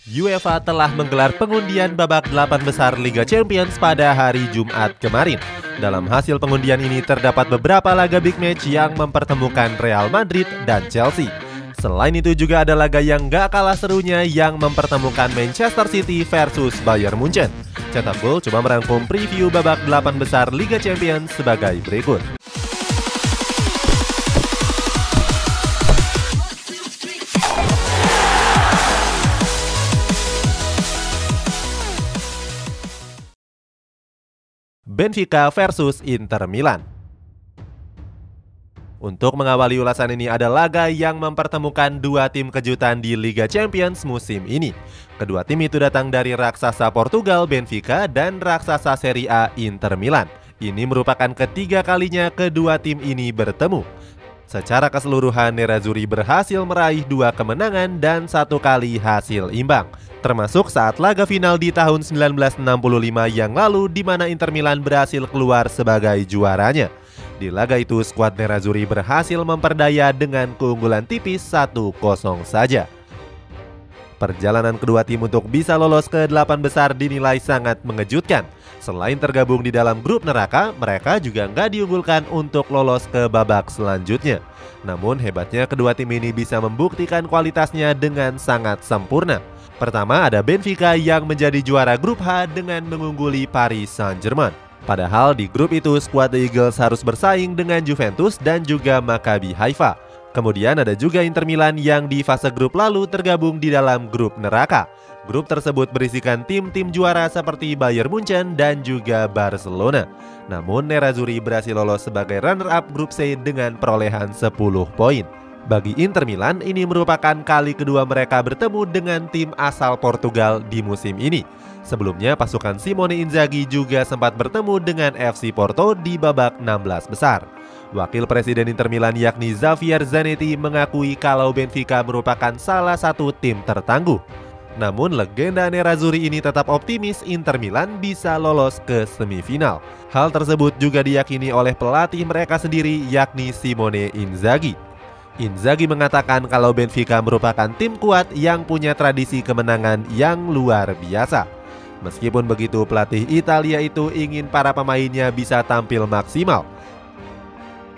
UEFA telah menggelar pengundian babak 8 besar Liga Champions pada hari Jumat kemarin. Dalam hasil pengundian ini terdapat beberapa laga big match yang mempertemukan Real Madrid dan Chelsea. Selain itu juga ada laga yang gak kalah serunya yang mempertemukan Manchester City versus Bayern Munchen. Cetak Gol coba merangkum preview babak 8 besar Liga Champions sebagai berikut. Benfica versus Inter Milan. Untuk mengawali ulasan ini ada laga yang mempertemukan dua tim kejutan di Liga Champions musim ini. Kedua tim itu datang dari raksasa Portugal Benfica dan raksasa Serie A Inter Milan. Ini merupakan ketiga kalinya kedua tim ini bertemu. Secara keseluruhan Nerazzurri berhasil meraih 2 kemenangan dan 1 kali hasil imbang. Termasuk saat laga final di tahun 1965 yang lalu di mana Inter Milan berhasil keluar sebagai juaranya. Di laga itu skuad Nerazzurri berhasil memperdaya dengan keunggulan tipis 1-0 saja. Perjalanan kedua tim untuk bisa lolos ke 8 besar dinilai sangat mengejutkan. Selain tergabung di dalam grup neraka, mereka juga nggak diunggulkan untuk lolos ke babak selanjutnya. Namun hebatnya kedua tim ini bisa membuktikan kualitasnya dengan sangat sempurna. Pertama ada Benfica yang menjadi juara grup H dengan mengungguli Paris Saint-Germain. Padahal di grup itu skuad The Eagles harus bersaing dengan Juventus dan juga Maccabi Haifa. Kemudian ada juga Inter Milan yang di fase grup lalu tergabung di dalam grup neraka. Grup tersebut berisikan tim-tim juara seperti Bayern Munchen dan juga Barcelona. Namun Nerazzurri berhasil lolos sebagai runner-up grup C dengan perolehan 10 poin. Bagi Inter Milan, ini merupakan kali kedua mereka bertemu dengan tim asal Portugal di musim ini. Sebelumnya pasukan Simone Inzaghi juga sempat bertemu dengan FC Porto di babak 16 besar. Wakil Presiden Inter Milan yakni Xavier Zanetti mengakui kalau Benfica merupakan salah satu tim tertangguh. Namun legenda Nerazzurri ini tetap optimis Inter Milan bisa lolos ke semifinal. Hal tersebut juga diyakini oleh pelatih mereka sendiri yakni Simone Inzaghi. Inzaghi mengatakan kalau Benfica merupakan tim kuat yang punya tradisi kemenangan yang luar biasa. Meskipun begitu, pelatih Italia itu ingin para pemainnya bisa tampil maksimal.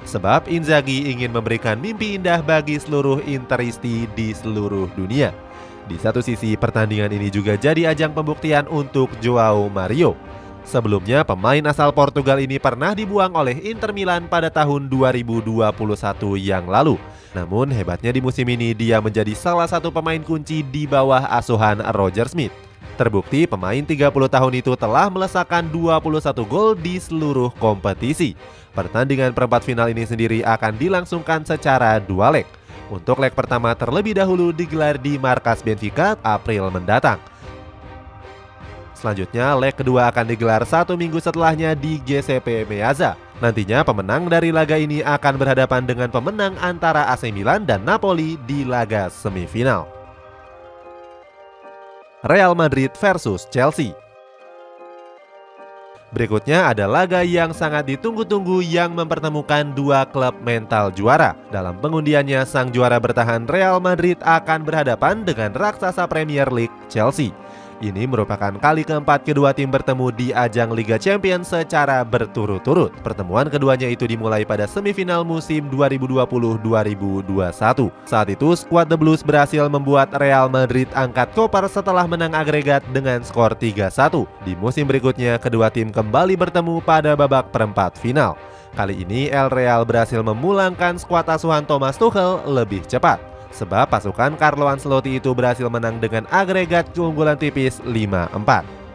Sebab Inzaghi ingin memberikan mimpi indah bagi seluruh Interisti di seluruh dunia. Di satu sisi, pertandingan ini juga jadi ajang pembuktian untuk Joao Mario. Sebelumnya, pemain asal Portugal ini pernah dibuang oleh Inter Milan pada tahun 2021 yang lalu. Namun hebatnya di musim ini dia menjadi salah satu pemain kunci di bawah asuhan Roger Smith. Terbukti pemain 30 tahun itu telah melesakkan 21 gol di seluruh kompetisi. Pertandingan perempat final ini sendiri akan dilangsungkan secara 2 leg. Untuk leg pertama terlebih dahulu digelar di markas Benfica April mendatang. Selanjutnya leg kedua akan digelar 1 minggu setelahnya di GCP Meazza. Nantinya pemenang dari laga ini akan berhadapan dengan pemenang antara AC Milan dan Napoli di laga semifinal. Real Madrid versus Chelsea. Berikutnya ada laga yang sangat ditunggu-tunggu yang mempertemukan dua klub mental juara. Dalam pengundiannya, sang juara bertahan Real Madrid akan berhadapan dengan raksasa Premier League Chelsea. Ini merupakan kali keempat kedua tim bertemu di ajang Liga Champions secara berturut-turut. Pertemuan keduanya itu dimulai pada semifinal musim 2020-2021. Saat itu, skuad The Blues berhasil membuat Real Madrid angkat koper setelah menang agregat dengan skor 3-1. Di musim berikutnya, kedua tim kembali bertemu pada babak perempat final. Kali ini, El Real berhasil memulangkan skuad asuhan Thomas Tuchel lebih cepat. Sebab pasukan Carlo Ancelotti itu berhasil menang dengan agregat keunggulan tipis 5-4.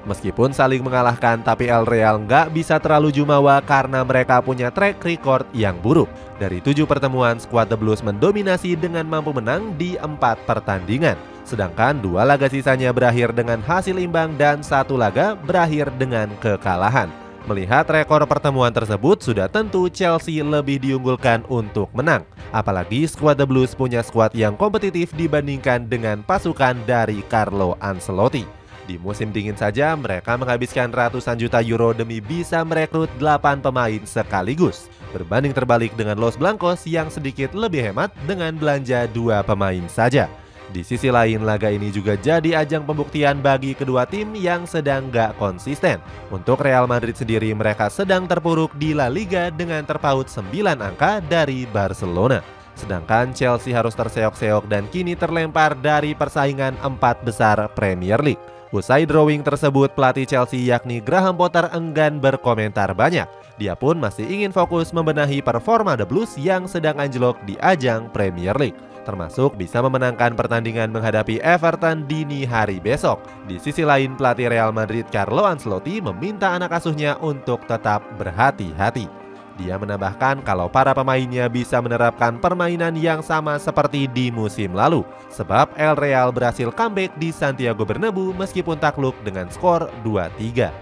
Meskipun saling mengalahkan, tapi El Real nggak bisa terlalu jumawa karena mereka punya track record yang buruk. Dari 7 pertemuan, skuad The Blues mendominasi dengan mampu menang di 4 pertandingan. Sedangkan 2 laga sisanya berakhir dengan hasil imbang dan 1 laga berakhir dengan kekalahan. Melihat rekor pertemuan tersebut, sudah tentu Chelsea lebih diunggulkan untuk menang. Apalagi skuad The Blues punya skuad yang kompetitif dibandingkan dengan pasukan dari Carlo Ancelotti. Di musim dingin saja, mereka menghabiskan ratusan juta euro demi bisa merekrut 8 pemain sekaligus. Berbanding terbalik dengan Los Blancos yang sedikit lebih hemat dengan belanja 2 pemain saja. Di sisi lain, laga ini juga jadi ajang pembuktian bagi kedua tim yang sedang gak konsisten. Untuk Real Madrid sendiri, mereka sedang terpuruk di La Liga dengan terpaut 9 angka dari Barcelona. Sedangkan Chelsea harus terseok-seok dan kini terlempar dari persaingan 4 besar Premier League. Usai drawing tersebut, pelatih Chelsea yakni Graham Potter enggan berkomentar banyak. Dia pun masih ingin fokus membenahi performa The Blues yang sedang anjlok di ajang Premier League, termasuk bisa memenangkan pertandingan menghadapi Everton dini hari besok. Di sisi lain, pelatih Real Madrid Carlo Ancelotti meminta anak asuhnya untuk tetap berhati-hati. Dia menambahkan kalau para pemainnya bisa menerapkan permainan yang sama seperti di musim lalu, sebab El Real berhasil comeback di Santiago Bernabeu meskipun takluk dengan skor 2-3.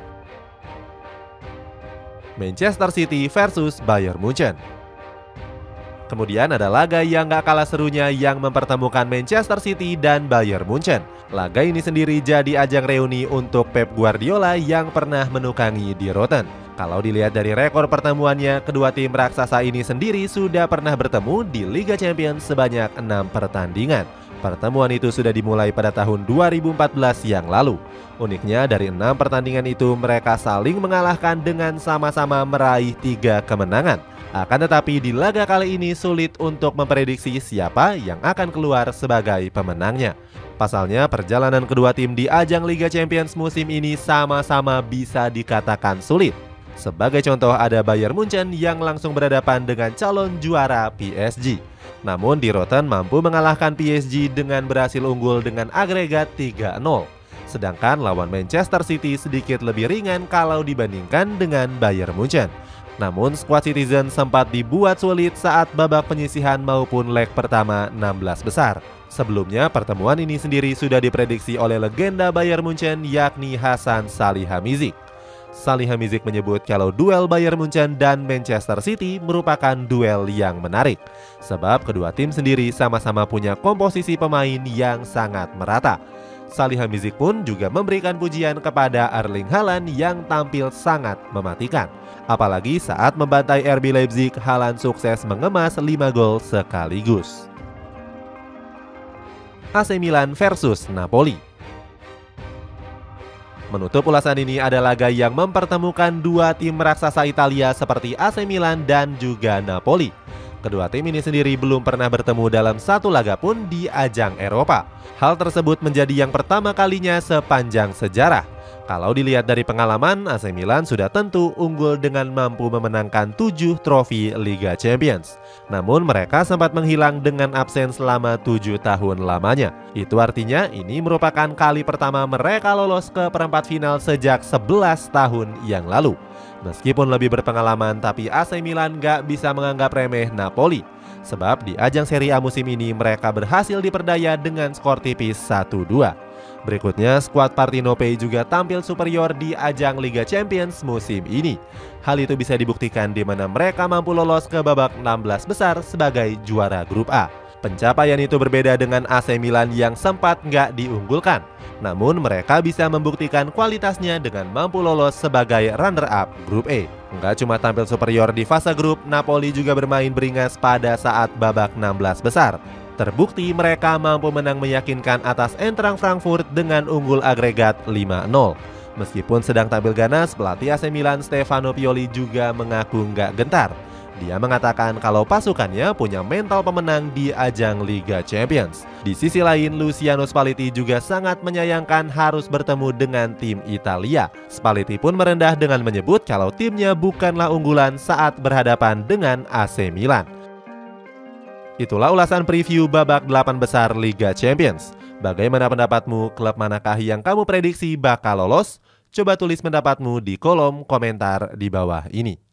Manchester City versus Bayern Munchen. Kemudian ada laga yang gak kalah serunya yang mempertemukan Manchester City dan Bayern Munchen. Laga ini sendiri jadi ajang reuni untuk Pep Guardiola yang pernah menukangi di Rotten. Kalau dilihat dari rekor pertemuannya, kedua tim raksasa ini sendiri sudah pernah bertemu di Liga Champions sebanyak 6 pertandingan. Pertemuan itu sudah dimulai pada tahun 2014 yang lalu. Uniknya dari 6 pertandingan itu mereka saling mengalahkan dengan sama-sama meraih 3 kemenangan. Akan tetapi di laga kali ini sulit untuk memprediksi siapa yang akan keluar sebagai pemenangnya. Pasalnya perjalanan kedua tim di ajang Liga Champions musim ini sama-sama bisa dikatakan sulit. Sebagai contoh ada Bayern Munchen yang langsung berhadapan dengan calon juara PSG. Namun di Rotten mampu mengalahkan PSG dengan berhasil unggul dengan agregat 3-0. Sedangkan lawan Manchester City sedikit lebih ringan kalau dibandingkan dengan Bayern Munchen. Namun skuad Citizen sempat dibuat sulit saat babak penyisihan maupun leg pertama 16 besar. Sebelumnya pertemuan ini sendiri sudah diprediksi oleh legenda Bayern Munchen yakni Hasan Salihamidzic. Salihamidzic menyebut kalau duel Bayern Munchen dan Manchester City merupakan duel yang menarik, sebab kedua tim sendiri sama-sama punya komposisi pemain yang sangat merata. Salihamidzic pun juga memberikan pujian kepada Erling Haaland yang tampil sangat mematikan. Apalagi saat membantai RB Leipzig, Haaland sukses mengemas 5 gol sekaligus. AC Milan versus Napoli. Menutup ulasan ini ada laga yang mempertemukan dua tim raksasa Italia seperti AC Milan dan juga Napoli. Kedua tim ini sendiri belum pernah bertemu dalam satu laga pun di ajang Eropa. Hal tersebut menjadi yang pertama kalinya sepanjang sejarah. Kalau dilihat dari pengalaman, AC Milan sudah tentu unggul dengan mampu memenangkan 7 trofi Liga Champions. Namun mereka sempat menghilang dengan absen selama 7 tahun lamanya. Itu artinya ini merupakan kali pertama mereka lolos ke perempat final sejak 11 tahun yang lalu. Meskipun lebih berpengalaman, tapi AC Milan gak bisa menganggap remeh Napoli. Sebab di ajang Serie A musim ini mereka berhasil diperdaya dengan skor tipis 1-2. Berikutnya, skuad Partenope juga tampil superior di ajang Liga Champions musim ini. Hal itu bisa dibuktikan di mana mereka mampu lolos ke babak 16 besar sebagai juara grup A. Pencapaian itu berbeda dengan AC Milan yang sempat nggak diunggulkan. Namun mereka bisa membuktikan kualitasnya dengan mampu lolos sebagai runner-up grup E. Nggak cuma tampil superior di fase grup, Napoli juga bermain beringas pada saat babak 16 besar. Terbukti mereka mampu menang meyakinkan atas Eintracht Frankfurt dengan unggul agregat 5-0. Meskipun sedang tampil ganas, pelatih AC Milan Stefano Pioli juga mengaku nggak gentar. Dia mengatakan kalau pasukannya punya mental pemenang di ajang Liga Champions. Di sisi lain, Luciano Spalletti juga sangat menyayangkan harus bertemu dengan tim Italia. Spalletti pun merendah dengan menyebut kalau timnya bukanlah unggulan saat berhadapan dengan AC Milan. Itulah ulasan preview babak 8 besar Liga Champions. Bagaimana pendapatmu? Klub manakah yang kamu prediksi bakal lolos? Coba tulis pendapatmu di kolom komentar di bawah ini.